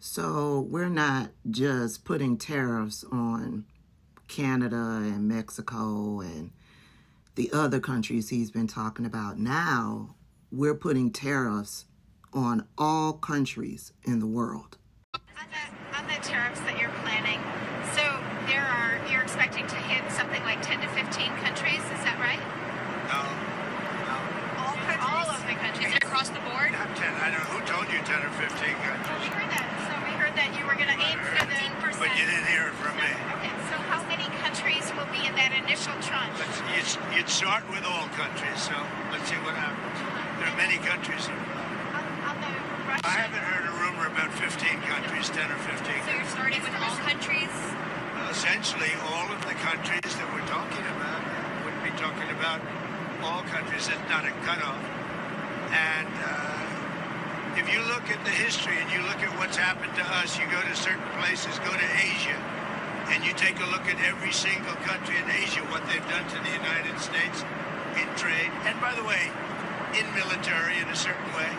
So we're not just putting tariffs on Canada and Mexico and the other countries he's been talking about. Now we're putting tariffs on all countries in the world. On the tariffs that you're planning, so you're expecting to hit something like 10 to 15 countries, is that right? No. All of the countries across the board? Not 10. I don't know. Who told you 10 or 15 countries? Well, we heard that. So we heard that you were going to aim for the 10%. But you didn't hear it from me. Okay, so how many countries will be in that initial tranche? You'd start with all countries, so let's see what happens. There are many countries here. On the Russia? I haven't heard a rumor about 15 countries, 10 or 15. So you're starting with all countries? Essentially, all of the countries that we're talking about would be talking about all countries. It's not a cutoff. And if you look at the history and you look at what's happened to us, you go to certain places, go to Asia, and you take a look at every single country in Asia, what they've done to the United States in trade. And by the way, in military in a certain way.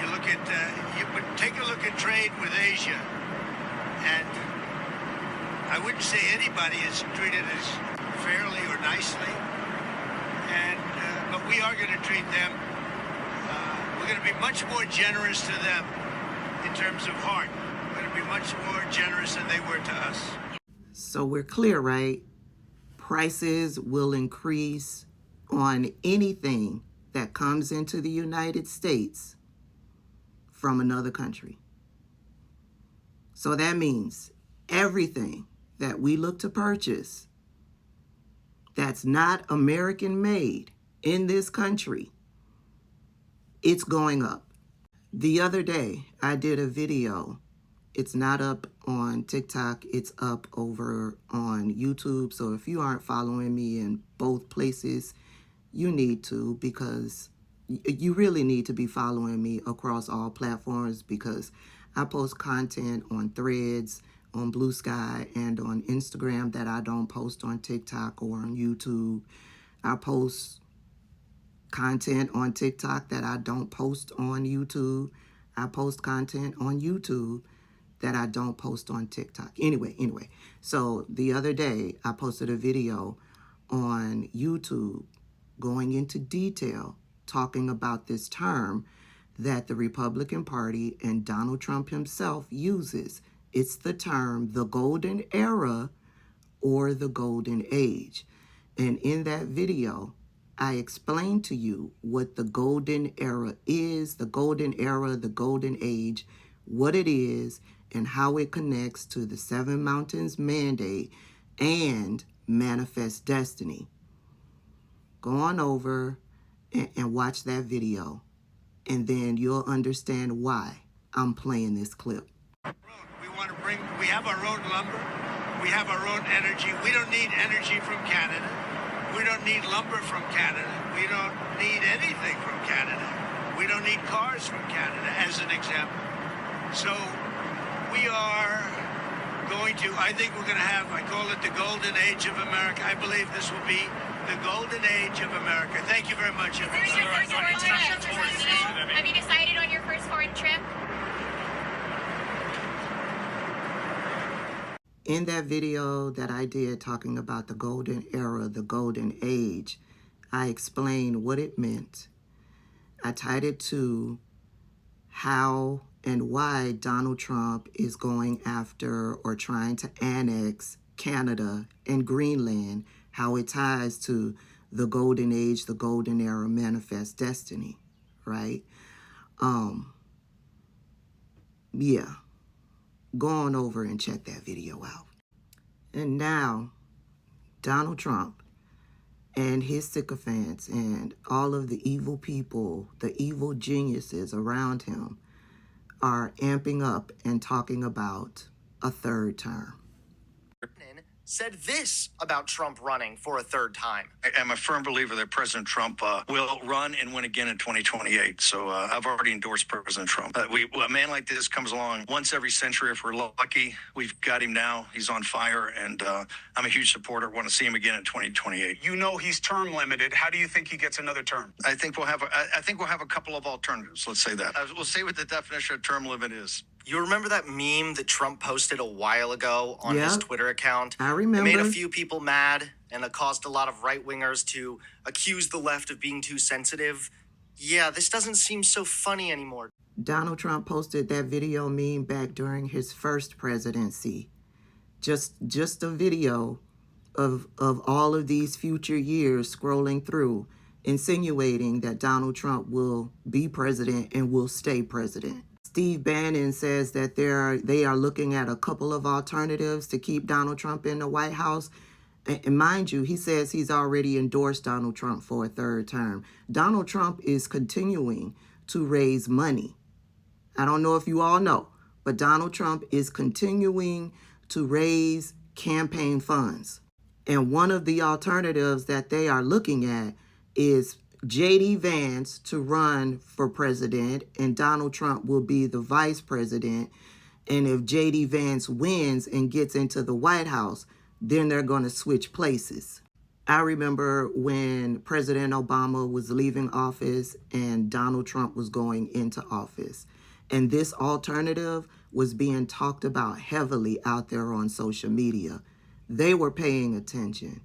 You look at, take a look at trade with Asia, and I wouldn't say anybody is treated as fairly or nicely, and but we are going to treat them. We're going to be much more generous to them in terms of heart. We're going to be much more generous than they were to us. So we're clear, right? Prices will increase on anything that comes into the United States from another country. So that means everything that we look to purchase that's not American made in this country, it's going up. The other day, I did a video. It's not up on TikTok. It's up over on YouTube. So if you aren't following me in both places, you need to, because you really need to be following me across all platforms, because I post content on Threads, on Blue Sky, and on Instagram that I don't post on TikTok or on YouTube. I post content on TikTok that I don't post on YouTube. I post content on YouTube that I don't post on TikTok. Anyway, so the other day I posted a video on YouTube going into detail talking about this term that the Republican Party and Donald Trump himself uses. It's the term the golden era or the golden age. And in that video, I explained to you what the golden era is, the golden era, the golden age, what it is, and how it connects to the Seven Mountains Mandate and Manifest Destiny. Go on over and watch that video, and then you'll understand why I'm playing this clip. We have our own lumber. We have our own energy. We don't need energy from Canada. We don't need lumber from Canada. We don't need anything from Canada. We don't need cars from Canada, as an example. So we are going to, I think we're going to have, I call it the golden age of America. I believe this will be the golden age of America. Thank you very much. Have you decided on your first foreign trip? In that video that I did talking about the golden era, the golden age, I explained what it meant. I tied it to how and why Donald Trump is going after or trying to annex Canada and Greenland, how it ties to the golden age, the golden era, Manifest Destiny, right? Yeah. Go on over and check that video out. And now, Donald Trump and his sycophants and all of the evil people, the evil geniuses around him, are amping up and talking about a third term. Said this about Trump running for a third time. I'm a firm believer that President Trump will run and win again in 2028. So I've already endorsed President Trump. A man like this comes along once every century if we're lucky. We've got him now. He's on fire, and I'm a huge supporter. Want to see him again in 2028. You know he's term limited. How do you think he gets another term? I think we'll have a couple of alternatives. Let's say that. We'll say what the definition of term limit is You remember that meme that Trump posted a while ago on his Yep, Twitter account? I It made a remember. few people mad, and it caused a lot of right-wingers to accuse the left of being too sensitive. Yeah, this doesn't seem so funny anymore. Donald Trump posted that video meme back during his first presidency. Just a video of all of these future years scrolling through, insinuating that Donald Trump will be president and will stay president. Steve Bannon says that they are looking at a couple of alternatives to keep Donald Trump in the White House. And mind you, he says he's already endorsed Donald Trump for a third term. Donald Trump is continuing to raise money. I don't know if you all know, but Donald Trump is continuing to raise campaign funds. And one of the alternatives that they are looking at is J.D. Vance to run for president, and Donald Trump will be the vice president. And if J.D. Vance wins and gets into the White House, then they're going to switch places. I remember when President Obama was leaving office and Donald Trump was going into office. And this alternative was being talked about heavily out there on social media. They were paying attention.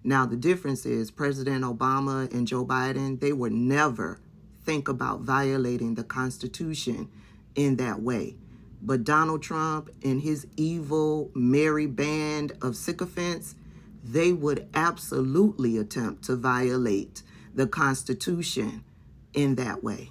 Now, the difference is President Obama and Joe Biden, they would never think about violating the Constitution in that way. But Donald Trump and his evil, merry band of sycophants, they would absolutely attempt to violate the Constitution in that way.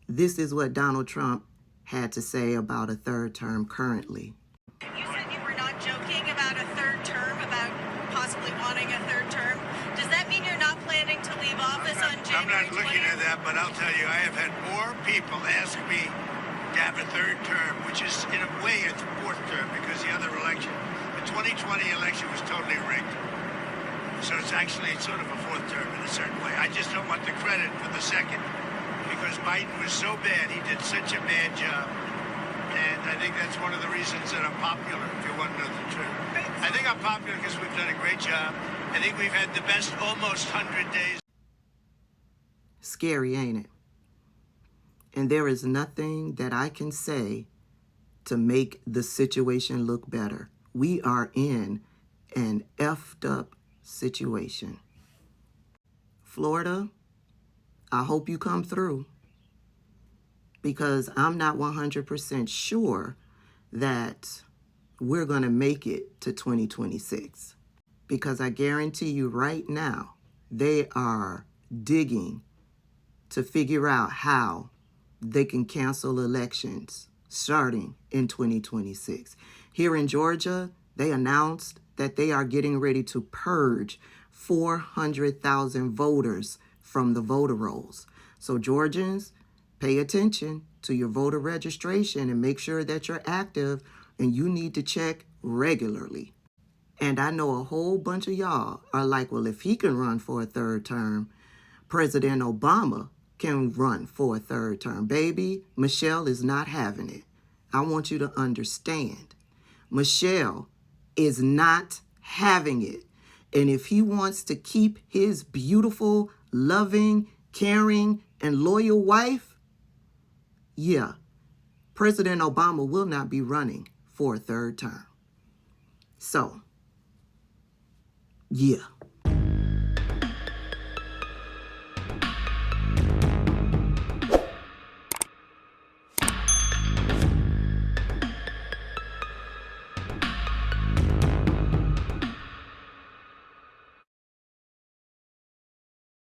This is what Donald Trump had to say about a third term currently. You said you were not joking about a third term, about possibly wanting a third term. Does that mean you're not planning to leave office on I'm January not looking 20th? at that, but I'll tell you, I have had more people ask me to have a third term, which is in a way a fourth term because the other election, the 2020 election was totally rigged. So it's actually sort of a fourth term in a certain way. I just don't want the credit for the second because Biden was so bad. He did such a bad job. And I think that's one of the reasons that I'm popular, if you want to know the truth. I think I'm popular because we've done a great job. I think we've had the best almost 100 days. Scary, ain't it? And there is nothing that I can say to make the situation look better. We are in an effed up situation. Florida, I hope you come through, because I'm not 100% sure that we're going to make it to 2026. Because I guarantee you right now, they are digging to figure out how they can cancel elections starting in 2026. Here in Georgia, they announced that they are getting ready to purge 400,000 voters from the voter rolls. So Georgians, pay attention to your voter registration and make sure that you're active, and you need to check regularly. And I know a whole bunch of y'all are like, well, if he can run for a third term, President Obama can run for a third term. Baby, Michelle is not having it. I want you to understand. Michelle is not having it. And if he wants to keep his beautiful, loving, caring, and loyal wife, yeah, President Obama will not be running for a third term. So, yeah.